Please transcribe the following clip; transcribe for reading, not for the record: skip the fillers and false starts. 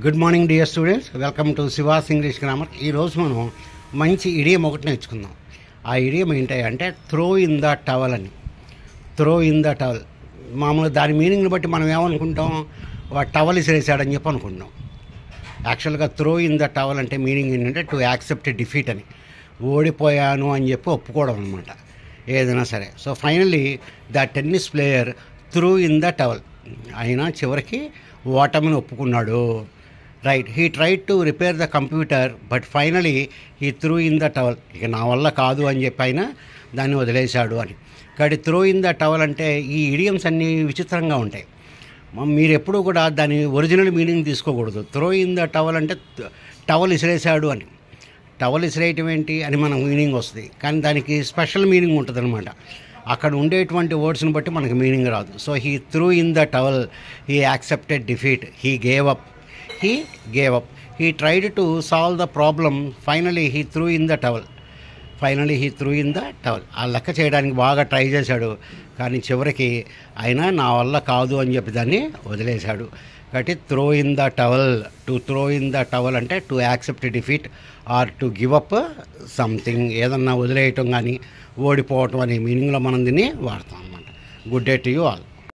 Good morning dear students, welcome to she was English grammar. ఈరోజు మనం మంచి ఇడియం ఒకటి నేర్చుకుందాం. ఆ ఇడియం ఏంటి అంటే త్రో ఇన్ ద టవల్ అని. త్రో ఇన్ ద టవల్ మామూలుగా దాని మీనింగ్ని బట్టి మనం ఏమనుకుంటాం, టవల్ ఇసిరేసాడని చెప్పి అనుకుంటాం. యాక్చువల్గా త్రో ఇన్ ద టవల్ అంటే మీనింగ్ ఏంటంటే టు యాక్సెప్ట్ డిఫీట్ అని, ఓడిపోయాను అని చెప్పి ఒప్పుకోవడం అనమాట ఏదైనా సరే. So finally the tennis player through in the towel, అయినా చివరికి ఓటమిని ఒప్పుకున్నాడు. Right, he tried to repair the computer but finally he through in the towel. ఇక నా వల్ల కాదు అని చెప్పి అయినా దాన్ని వదిలేశాడు అని. కాబట్టి త్రో ఇన్ ద టవల్ అంటే ఈ ఇడియమ్స్ అన్నీ విచిత్రంగా ఉంటాయి. మీరు ఎప్పుడూ కూడా దాని ఒరిజినల్ మీనింగ్ తీసుకోకూడదు. త్రో ఇన్ ద టవల్ అంటే టవల్ ఇసిరేశాడు అని. టవల్ ఇసిరేయటం ఏంటి అని మనకు మీనింగ్ వస్తుంది, కానీ దానికి స్పెషల్ మీనింగ్ ఉంటుంది అనమాట. అక్కడ ఉండేటువంటి వర్డ్స్ని బట్టి మనకు మీనింగ్ రాదు. So he through in the towel, he accepted defeat, he gave up. He tried to solve the problem. Finally he threw in the towel. ఆ లెక్క చేయడానికి బాగా ట్రై చేశాడు, కానీ చివరికి అయినా నా వల్ల కాదు అని చెప్పి దాన్ని వదిలేశాడు. కాబట్టి throw in the towel, to throw in the towel అంటే to accept defeat or to give up something, ఏదన్నా వదిలేయటం కానీ ఓడిపోవటం అనే మీనింగ్లో మనం దీన్ని వాడతాం అన్నమాట. Good day to you all.